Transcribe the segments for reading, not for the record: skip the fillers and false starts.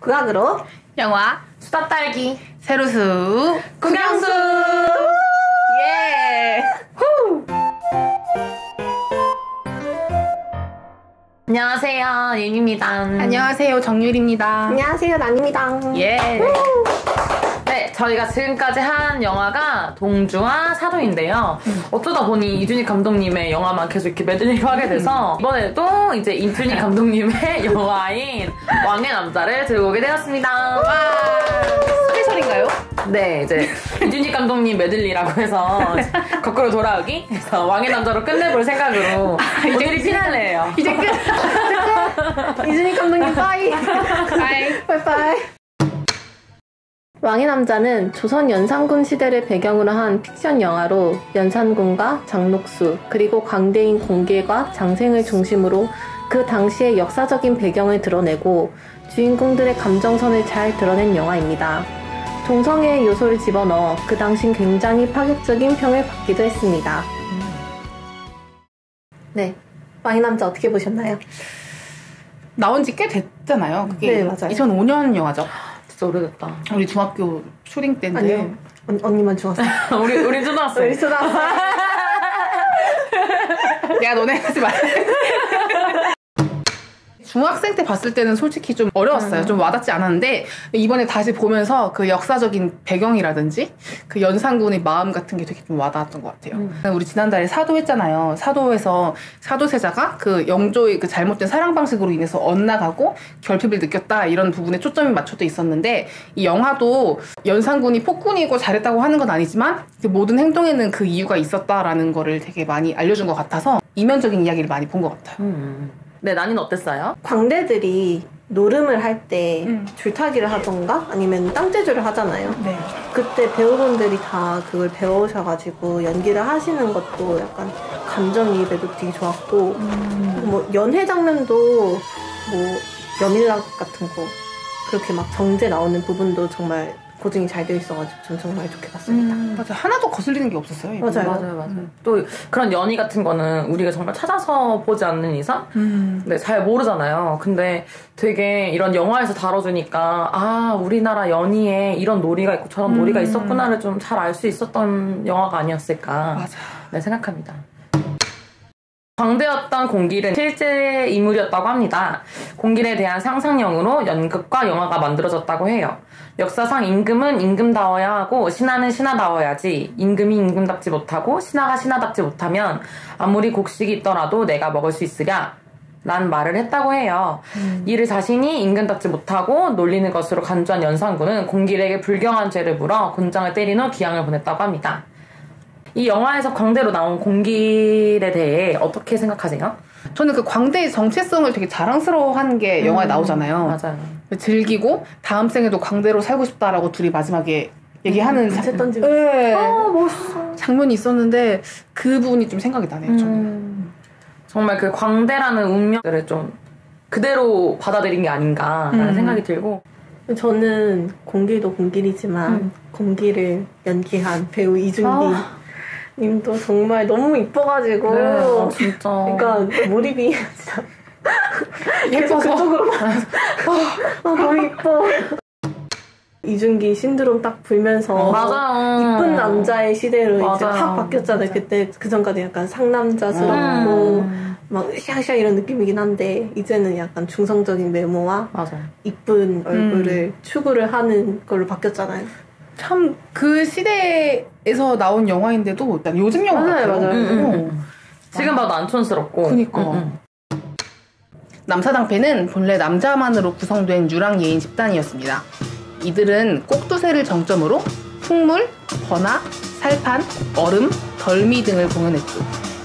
국악으로 영화 수다 딸기 세루수 국영수 예. 후. 안녕하세요 예입니다. 안녕하세요 정유리입니다. 안녕하세요 난입니다. 예. 네, 저희가 지금까지 한 영화가 동주와 사도인데요. 어쩌다 보니 이준익 감독님의 영화만 계속 이렇게 메들리로 하게 돼서 이번에도 이제 이준익 감독님의 영화인 왕의 남자를 들고 오게 되었습니다. 와. 스페셜인가요? 네, 이제 이준익 감독님 메들리라고 해서 거꾸로 돌아오기 그래서 왕의 남자로 끝내볼 생각으로 오늘이 피날레예요. 이제 끝. 이준익 감독님 빠이. 빠이빠이. 왕의 남자는 조선 연산군 시대를 배경으로 한 픽션 영화로 연산군과 장록수 그리고 광대인 공계과 장생을 중심으로 그 당시의 역사적인 배경을 드러내고 주인공들의 감정선을 잘 드러낸 영화입니다. 동성애의 요소를 집어넣어 그 당시 굉장히 파격적인 평을 받기도 했습니다. 네, 왕의 남자 어떻게 보셨나요? 나온 지 꽤 됐잖아요. 그게 네, 맞아요. 2005년 영화죠. 진짜 오래됐다. 우리 중학교 초딩 때인데. 아니요. 언니만 좋았어요. 우리 초등학생. 우리 초등학생. 내가 너네 하지 마. 중학생 때 봤을 때는 솔직히 좀 어려웠어요. 좀 와닿지 않았는데 이번에 다시 보면서 그 역사적인 배경이라든지 그 연산군의 마음 같은 게 되게 좀 와닿았던 것 같아요. 우리 지난달에 사도 했잖아요. 사도에서 사도세자가 그 영조의 그 잘못된 사랑 방식으로 인해서 엇나가고 결핍을 느꼈다 이런 부분에 초점이 맞춰져 있었는데 이 영화도 연산군이 폭군이고 잘했다고 하는 건 아니지만 그 모든 행동에는 그 이유가 있었다라는 거를 되게 많이 알려준 것 같아서 이면적인 이야기를 많이 본 것 같아요. 네, 난이는 어땠어요? 광대들이 노름을 할 때 줄타기를 하던가 아니면 땅재주를 하잖아요. 네. 그때 배우분들이 다 그걸 배우셔가지고 연기를 하시는 것도 약간 감정이입에도 되게 좋았고 뭐 연회 장면도 뭐 여밀락 같은 거 그렇게 막 정제 나오는 부분도 정말 고증이 잘 되어 있어가지고 전 정말 좋게 봤습니다. 맞아. 하나도 거슬리는 게 없었어요. 이거. 맞아요. 또 그런 연희 같은 거는 우리가 정말 찾아서 보지 않는 이상 네, 잘 모르잖아요. 근데 되게 이런 영화에서 다뤄주니까 아 우리나라 연희에 이런 놀이가 있고 저런 놀이가 있었구나를 좀 잘 알 수 있었던 영화가 아니었을까 맞아. 네, 생각합니다. 광대였던 공길은 실제 인물이었다고 합니다. 공길에 대한 상상력으로 연극과 영화가 만들어졌다고 해요. 역사상 임금은 임금다워야 하고 신하는 신하다워야지 임금이 임금답지 못하고 신하가 신하답지 못하면 아무리 곡식이 있더라도 내가 먹을 수 있으랴 라는 말을 했다고 해요. 이를 자신이 임금답지 못하고 놀리는 것으로 간주한 연산군은 공길에게 불경한 죄를 물어 곤장을 때린 후 기양을 보냈다고 합니다. 이 영화에서 광대로 나온 공길에 대해 어떻게 생각하세요? 저는 그 광대의 정체성을 되게 자랑스러워하는 게 영화에 나오잖아요. 맞아요. 즐기고 다음 생에도 광대로 살고 싶다라고 둘이 마지막에 얘기하는 부채 던지고. 네. 멋있어. 장면이 있었는데 그 부분이 좀 생각이 나네요. 저는. 정말 그 광대라는 운명들을 좀 그대로 받아들인 게 아닌가라는 생각이 들고 저는 공길도 공길이지만 공길을 연기한 배우 이준기 님도 정말 너무 이뻐가지고 네, 진짜 그러니까 몰입이 진짜 계속 그쪽으로만 너무 이뻐. 이준기 신드롬 딱 불면서 맞아요. 이쁜 남자의 시대로 이제 맞아요. 확 바뀌었잖아요. 맞아요. 그때 그 전까지 약간 상남자스럽고 막 샤샤 이런 느낌이긴 한데 이제는 약간 중성적인 외모와 맞아. 이쁜 얼굴을 추구를 하는 걸로 바뀌었잖아요. 참 그 시대에서 나온 영화인데도 일단 요즘 영화 같아요. 맞아요. 지금 봐도 안 촌스럽고 그니까. 남사당패는 본래 남자만으로 구성된 유랑 예인 집단이었습니다. 이들은 꼭두새를 정점으로 풍물, 번화, 살판, 얼음, 덜미 등을 공연했죠.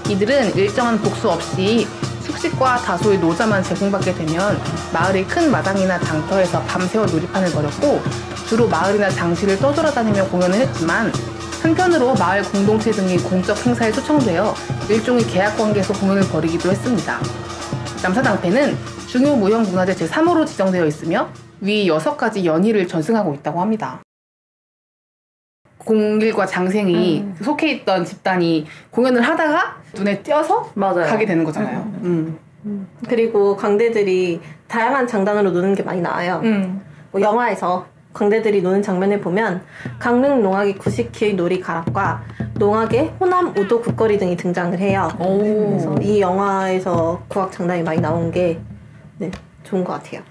이들은 일정한 복수 없이 숙식과 다소의 노자만 제공받게 되면 마을의 큰 마당이나 장터에서 밤새워 놀이판을 벌였고 주로 마을이나 장시를 떠돌아다니며 공연을 했지만 한편으로 마을 공동체 등의 공적 행사에 초청되어 일종의 계약관계에서 공연을 벌이기도 했습니다. 남사당패는 중요 무형문화재 제3호로 지정되어 있으며 위 6가지 연희를 전승하고 있다고 합니다. 공길과 장생이 속해 있던 집단이 공연을 하다가 눈에 띄어서 맞아요. 가게 되는 거잖아요. 그리고 광대들이 다양한 장단으로 노는 게 많이 나와요. 영화에서 광대들이 노는 장면을 보면 강릉 농악의 90키의 놀이 가락과 농악의 호남 우도 국거리 등이 등장을 해요. 그래서 이 영화에서 국악 장단이 많이 나온 게 네, 좋은 것 같아요.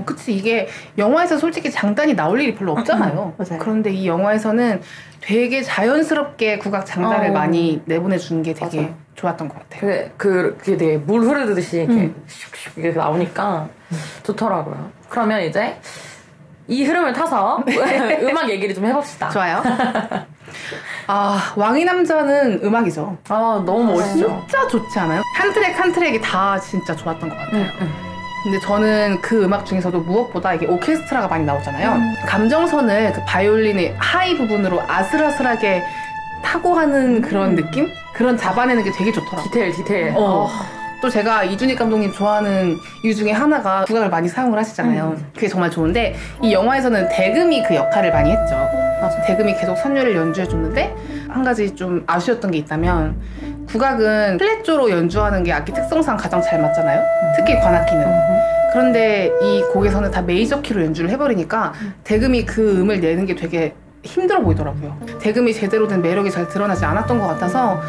그치. 이게 영화에서 솔직히 장단이 나올 일이 별로 없잖아요. 맞아요. 그런데 이 영화에서는 되게 자연스럽게 국악 장단을 많이 내보내주는 게 되게 맞아요. 좋았던 것 같아요. 그게 되게 물 흐르듯이 이렇게 슉슉 이렇게 나오니까 좋더라고요. 그러면 이제 이 흐름을 타서 음악 얘기를 좀 해봅시다. 좋아요. 왕의 남자는 음악이죠. 너무 멋있죠. 진짜 좋지 않아요? 한 트랙 한 트랙이 다 진짜 좋았던 것 같아요. 근데 저는 그 음악 중에서도 무엇보다 이게 오케스트라가 많이 나오잖아요. 감정선을 그 바이올린의 하이 부분으로 아슬아슬하게 타고 하는 그런 느낌? 그런 잡아내는 게 되게 좋더라고요. 디테일. 또 제가 이준익 감독님 좋아하는 이유 중에 하나가 국악을 많이 사용을 하시잖아요. 그게 정말 좋은데 이 영화에서는 대금이 그 역할을 많이 했죠. 대금이 계속 선율을 연주해줬는데 한 가지 좀 아쉬웠던 게 있다면 국악은 플랫조로 연주하는 게 악기 특성상 가장 잘 맞잖아요. 특히 관악기는. 그런데 이 곡에서는 다 메이저 키로 연주를 해버리니까 대금이 그 음을 내는 게 되게 힘들어 보이더라고요. 대금이 제대로 된 매력이 잘 드러나지 않았던 것 같아서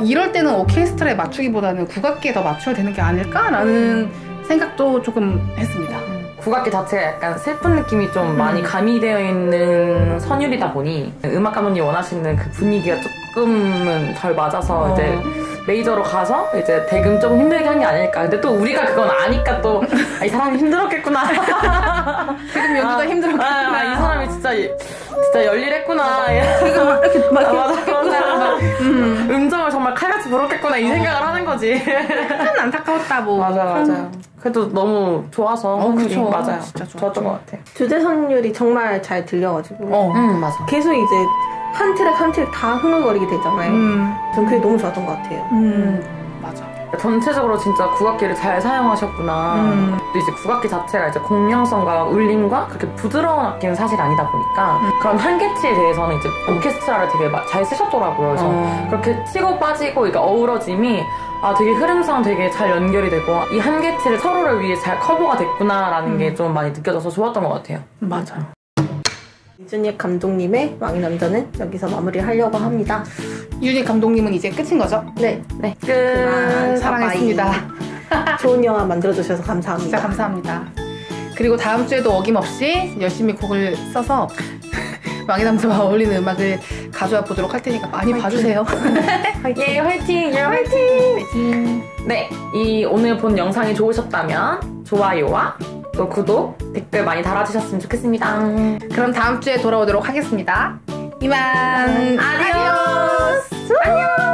이럴 때는 오케스트라에 맞추기보다는 국악기에 더 맞춰야 되는 게 아닐까라는 생각도 조금 했습니다. 국악기 자체가 약간 슬픈 느낌이 좀 많이 가미되어 있는 선율이다 보니 음악 감독님이 원하시는 그 분위기가 조금은 덜 맞아서 이제 메이저로 가서 이제 대금 조금 힘들게 한 게 아닐까. 근데 또 우리가 그건 아니까 또 이 사람이 힘들었겠구나. 대금 연주가 힘들었겠구나. 이 사람이 진짜 열일했구나. 지금 막 이렇게 맞아. 음정을 정말 칼같이 부렸겠구나 이 생각을 하는 거지. 참 안타까웠다 뭐. 맞아요. 그래도 너무 좋아서 그쵸. 맞아요. 진짜 좋았던 것 같아. 주제 선율이 정말 잘 들려가지고 맞아. 계속 이제 한 트랙 한 트랙 다 흥얼거리게 되잖아요. 전 그게 너무 좋았던 것 같아요. 맞아. 전체적으로 진짜 국악기를 잘 사용하셨구나. 또 이제 국악기 자체가 이제 공명성과 울림과 그렇게 부드러운 악기는 사실 아니다 보니까 그런 한계치에 대해서는 이제 오케스트라를 되게 잘 쓰셨더라고요. 그래서 그렇게 치고 빠지고 이게 어우러짐이 되게 흐름상 되게 잘 연결이 되고 이 한계치를 서로를 위해 잘 커버가 됐구나라는 게 좀 많이 느껴져서 좋았던 것 같아요. 맞아요. 이준익 감독님의 왕의 남자는 여기서 마무리하려고 합니다. 이준익 감독님은 이제 끝인 거죠? 네. 끝. 사랑했습니다. 좋은 영화 만들어주셔서 감사합니다. 진짜 감사합니다. 그리고 다음 주에도 어김없이 열심히 곡을 써서 왕의 남자와 어울리는 음악을 가져와 보도록 할 테니까 많이 봐주세요. 예, 화이팅! 화이팅! 네, 오늘 본 영상이 좋으셨다면 좋아요와 또 구독, 댓글 많이 달아주셨으면 좋겠습니다. 그럼 다음 주에 돌아오도록 하겠습니다. 이만! 아디오스! 안녕!